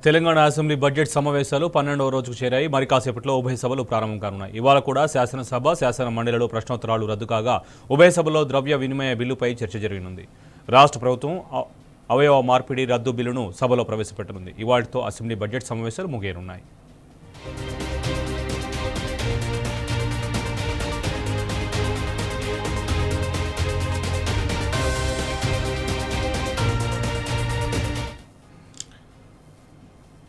Telangana assembly budget సమావేశాలు 12వ రోజుకు చేరాయి. మరి కాసేపట్లో ఉభయ సభలు ప్రారంభం కానున్నాయి. ఇవాళ కూడా శాసనసభ, శాసన మండలిలో ప్రశ్నోత్తరాలు రద్దు కాగా ఉభయ సభలో ద్రవ్య వినిమయ బిల్లుపై చర్చ జరగనుంది. రాష్ట్ర ప్రభుత్వం అవయవ మార్పిడి రద్దు బిల్లును సభలో ప్రవేశపెట్టనుంది. ఇవాళతో అసెంబ్లీ బడ్జెట్ సమావేశాలు ముగియనున్నాయి.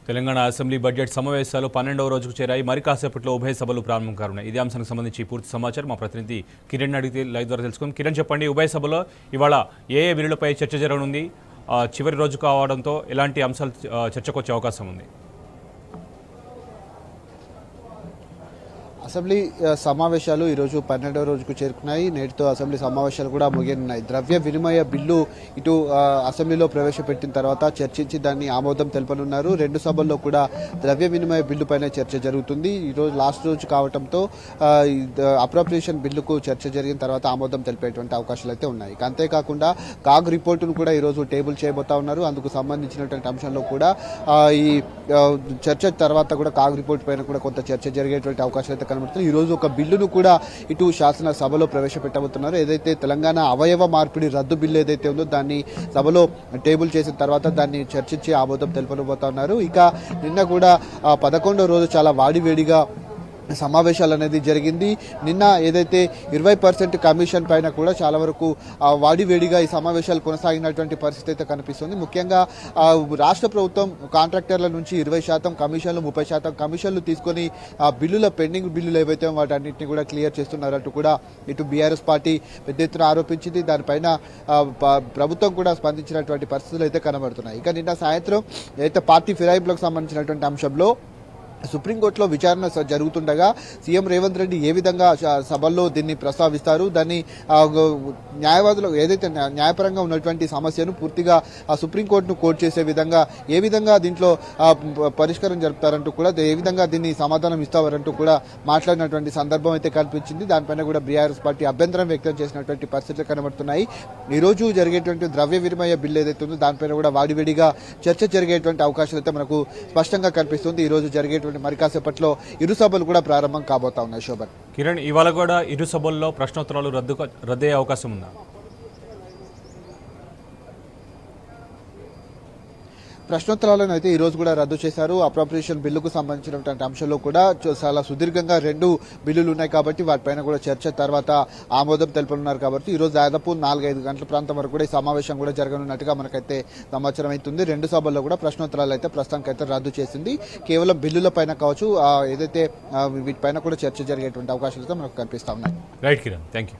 తెలంగాణ అసెంబ్లీ బడ్జెట్ సమావేశాలు 12వ రోజుకు చేరాయి. మరి కాసేపట్లో ఉభయ సభలు ప్రారంభం కానున్నాయి. ఇదే అంశానికి సంబంధించి పూర్తి సమాచారం మా ప్రతినిధి కిరణ్ అడిగితే లైవ్ ద్వారా తెలుసుకుందాం. కిరణ్, చెప్పండి, ఉభయ సభలో ఇవాళ ఏ బిల్లులపై చర్చ జరగనుంది? చివరి రోజు కావడంతో ఎలాంటి అంశాలు చర్చకు వచ్చే అవకాశం ఉంది? అసెంబ్లీ సమావేశాలు ఈరోజు 12వ రోజుకు చేరుకున్నాయి. నేటితో అసెంబ్లీ సమావేశాలు కూడా ముగియనున్నాయి. ద్రవ్య వినిమయ బిల్లు ఇటు అసెంబ్లీలో ప్రవేశపెట్టిన తర్వాత చర్చించి దాన్ని ఆమోదం తెలపనున్నారు. రెండు సభల్లో కూడా ద్రవ్య వినిమయ బిల్లు పైన చర్చ జరుగుతుంది. ఈరోజు లాస్ట్ రోజు కావడంతో అప్రోప్రియేషన్ బిల్లుకు చర్చ జరిగిన తర్వాత ఆమోదం తెలిపేటువంటి అవకాశాలు అయితే ఉన్నాయి. అంతేకాకుండా కాగ్ రిపోర్టును కూడా ఈరోజు టేబుల్ చేయబోతా ఉన్నారు. అందుకు సంబంధించినటువంటి అంశంలో కూడా ఈ చర్చ తర్వాత కూడా కాగ్ రిపోర్ట్ పైన కూడా కొంత చర్చ జరిగేటువంటి అవకాశాలు అయితే ఈ రోజు ఒక బిల్లును కూడా ఇటు శాసన సభలో ప్రవేశపెట్టబోతున్నారు. ఏదైతే తెలంగాణ అవయవ మార్పిడి రద్దు బిల్లు ఏదైతే ఉందో దాన్ని సభలో టేబుల్ చేసిన తర్వాత దాన్ని చర్చించి ఆమోదం తెలుపబోతా ఉన్నారు. ఇక నిన్న కూడా 11వ రోజు చాలా వాడివేడిగా సమావేశాలు అనేది జరిగింది. నిన్న ఏదైతే 20% కమిషన్ పైన కూడా చాలా వరకు వాడివేడిగా ఈ సమావేశాలు కొనసాగినటువంటి పరిస్థితి అయితే కనిపిస్తుంది. ముఖ్యంగా రాష్ట్ర ప్రభుత్వం కాంట్రాక్టర్ల నుంచి 20% కమిషన్లు, 30% కమిషన్లు తీసుకొని బిల్లుల పెండింగ్ బిల్లులు ఏవైతే వాటన్నింటినీ కూడా క్లియర్ చేస్తున్నారంటూ కూడా ఇటు బీఆర్ఎస్ పార్టీ పెద్ద ఎత్తున ఆరోపించింది. దానిపైన ప్రభుత్వం కూడా స్పందించినటువంటి పరిస్థితులు అయితే కనబడుతున్నాయి. ఇక నిన్న సాయంత్రం అయితే పార్టీ ఫిరాయింపులకు సంబంధించినటువంటి అంశంలో సుప్రీంకోర్టులో విచారణ జరుగుతుండగా సీఎం రేవంత్ రెడ్డి ఏ విధంగా సభల్లో దీన్ని ప్రస్తావిస్తారు, దాన్ని న్యాయవాదులు ఏదైతే న్యాయపరంగా ఉన్నటువంటి సమస్యను పూర్తిగా సుప్రీంకోర్టును కోర్టు చేసే విధంగా ఏ విధంగా దీంట్లో పరిష్కారం జరుపుతారంటూ కూడా ఏ విధంగా దీన్ని సమాధానం ఇస్తారంటూ కూడా మాట్లాడినటువంటి సందర్భం అయితే కనిపించింది. దానిపైన కూడా బీఆర్ఎస్ పార్టీ అభ్యంతరం వ్యక్తం చేసినటువంటి పరిస్థితులు కనబడుతున్నాయి. ఈ రోజు జరిగేటువంటి ద్రవ్య వినిమయ బిల్లు ఏదైతే ఉందో దానిపైన కూడా వాడివేడిగా చర్చ జరిగేటువంటి అవకాశాలు అయితే మనకు స్పష్టంగా కనిపిస్తుంది. ఈ రోజు జరిగే మరి కాసేపట్లో ఇరు సభలు కూడా ప్రారంభం కాబోతా ఉన్నాయి. శోభన్, కిరణ్, ఇవాళ కూడా ఇరు సభల్లో ప్రశ్నోత్తరాలు రద్దయ్యే అవకాశం ఉందా? ప్రశ్నోత్తరాలను అయితే ఈ రోజు కూడా రద్దు చేశారు. అప్రోప్రియేషన్ బిల్లుకు సంబంధించినటువంటి అంశంలో కూడా చాలా సుదీర్ఘంగా 2 బిల్లులు ఉన్నాయి కాబట్టి వాటిపైన కూడా చర్చ తర్వాత ఆమోదం తెలుపనున్నారు. కాబట్టి ఈ రోజు దాదాపు 4-5 గంటల ప్రాంతం వరకు కూడా ఈ సమావేశం కూడా జరగనున్నట్టుగా మనకైతే సమాచారం అవుతుంది. రెండు సభల్లో కూడా ప్రశ్నోత్తరాలు అయితే ప్రస్తుతానికి అయితే రద్దు చేసింది. కేవలం బిల్లుల పైన కావచ్చు, ఏదైతే వీటిపైన కూడా చర్చ జరిగేటువంటి అవకాశాలు అయితే మనకు కనిపిస్తా ఉన్నాయి. Right Kiran, thank you.